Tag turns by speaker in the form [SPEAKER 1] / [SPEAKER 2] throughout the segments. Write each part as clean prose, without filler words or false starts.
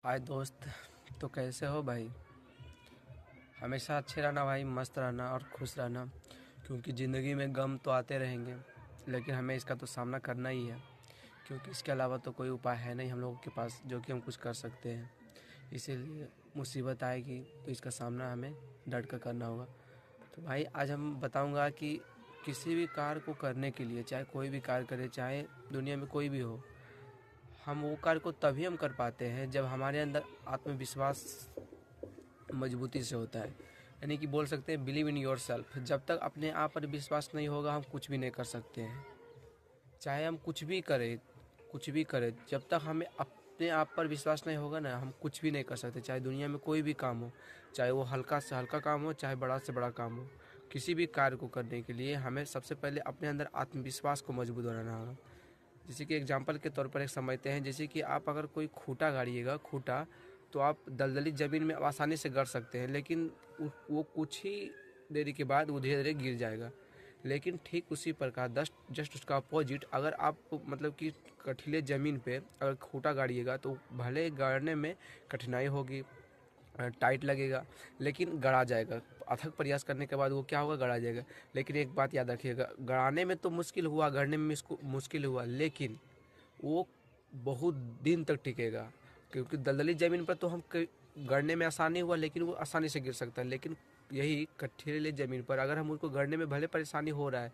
[SPEAKER 1] हाय दोस्त। तो कैसे हो भाई? हमेशा अच्छे रहना भाई, मस्त रहना और खुश रहना, क्योंकि ज़िंदगी में गम तो आते रहेंगे, लेकिन हमें इसका तो सामना करना ही है। क्योंकि इसके अलावा तो कोई उपाय है नहीं हम लोगों के पास जो कि हम कुछ कर सकते हैं। इसीलिए मुसीबत आएगी तो इसका सामना हमें डट कर करना होगा। तो भाई आज हम बताऊंगा कि किसी भी कार्य को करने के लिए, चाहे कोई भी कार्य करे, चाहे दुनिया में कोई भी हो, हम वो कार्य को तभी हम कर पाते हैं जब हमारे अंदर आत्मविश्वास मजबूती से होता है। यानी कि बोल सकते हैं बिलीव इन योर सेल्फ। जब तक अपने आप पर विश्वास नहीं होगा हम कुछ भी नहीं कर सकते हैं। चाहे हम कुछ भी करें, जब तक हमें अपने आप पर विश्वास नहीं होगा ना, हम कुछ भी नहीं कर सकते। चाहे दुनिया में कोई भी काम हो, चाहे वो हल्का से हल्का काम हो, चाहे बड़ा से बड़ा काम हो, किसी भी कार्य को करने के लिए हमें सबसे पहले अपने अंदर आत्मविश्वास को मजबूत बनाना होगा। जैसे कि एग्जाम्पल के तौर पर एक समझते हैं, जैसे कि आप अगर कोई खूंटा गाड़िएगा, खूंटा तो आप दलदली ज़मीन में आसानी से गाड़ सकते हैं, लेकिन वो कुछ ही देरी के बाद वो धीरे धीरे गिर जाएगा। लेकिन ठीक उसी प्रकार जस्ट उसका अपोजिट, अगर आप मतलब कि कठिले ज़मीन पे अगर खूंटा गाड़िएगा तो भले गाड़ने में कठिनाई होगी, टाइट लगेगा, लेकिन गड़ा जाएगा। अथक प्रयास करने के बाद वो क्या होगा, गड़ा जाएगा। लेकिन एक बात याद रखिएगा, गड़ाने में तो मुश्किल हुआ, गढ़ने में इसको मुश्किल हुआ, लेकिन वो बहुत दिन तक टिकेगा। क्योंकि दलदली ज़मीन पर तो हम गड़ने में आसानी हुआ, लेकिन वो आसानी से गिर सकता है। लेकिन यही कठिले ज़मीन पर अगर हम उसको गड़ने में भले परेशानी हो रहा है,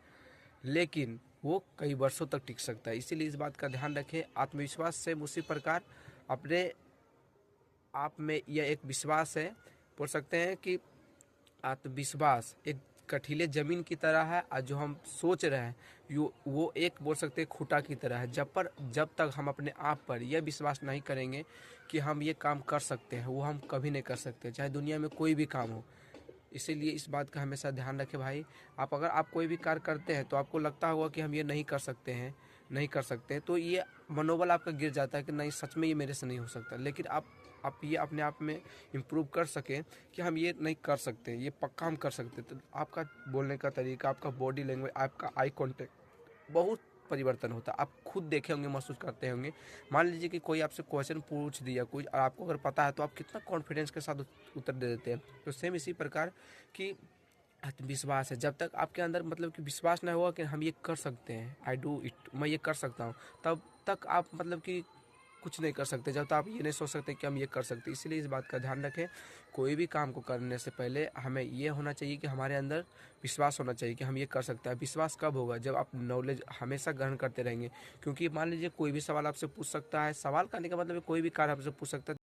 [SPEAKER 1] लेकिन वो कई वर्षों तक टिक सकता है। इसीलिए इस बात का ध्यान रखें। आत्मविश्वास से उसी प्रकार अपने आप में यह एक विश्वास है, बोल सकते हैं कि आत्मविश्वास एक कठिले ज़मीन की तरह है, और जो हम सोच रहे हैं वो एक बोल सकते हैं खूंटा की तरह है। जब तक हम अपने आप पर यह विश्वास नहीं करेंगे कि हम ये काम कर सकते हैं, वो हम कभी नहीं कर सकते, चाहे दुनिया में कोई भी काम हो। इसीलिए इस बात का हमेशा ध्यान रखें भाई। अगर आप कोई भी कार्य करते हैं तो आपको लगता होगा कि हम ये नहीं कर सकते हैं, नहीं कर सकते हैं, तो ये मनोबल आपका गिर जाता है कि नहीं, सच में ये मेरे से नहीं हो सकता। लेकिन आप ये अपने आप में इम्प्रूव कर सकें कि हम ये नहीं कर सकते, ये पक्का हम कर सकते, तो आपका बोलने का तरीका, आपका बॉडी लैंग्वेज, आपका आई कांटेक्ट बहुत परिवर्तन होता है। आप खुद देखे होंगे, महसूस करते होंगे। मान लीजिए कि कोई आपसे क्वेश्चन पूछ दिया कुछ, और आपको अगर पता है तो आप कितना कॉन्फिडेंस के साथ उत्तर दे देते हैं। तो सेम इसी प्रकार की आत्मविश्वास है। जब तक आपके अंदर मतलब कि विश्वास नहीं होगा कि हम ये कर सकते हैं, आई डू इट, मैं ये कर सकता हूँ, तब तक आप मतलब कि कुछ नहीं कर सकते। जब तक आप ये नहीं सोच सकते कि हम ये कर सकते। इसलिए इस बात का ध्यान रखें, कोई भी काम को करने से पहले हमें ये होना चाहिए कि हमारे अंदर विश्वास होना चाहिए कि हम ये कर सकते हैं। विश्वास कब होगा, जब आप नॉलेज हमेशा ग्रहण करते रहेंगे। क्योंकि मान लीजिए कोई भी सवाल आपसे पूछ सकता है, सवाल करने का मतलब कोई भी कार्य आपसे पूछ सकता है।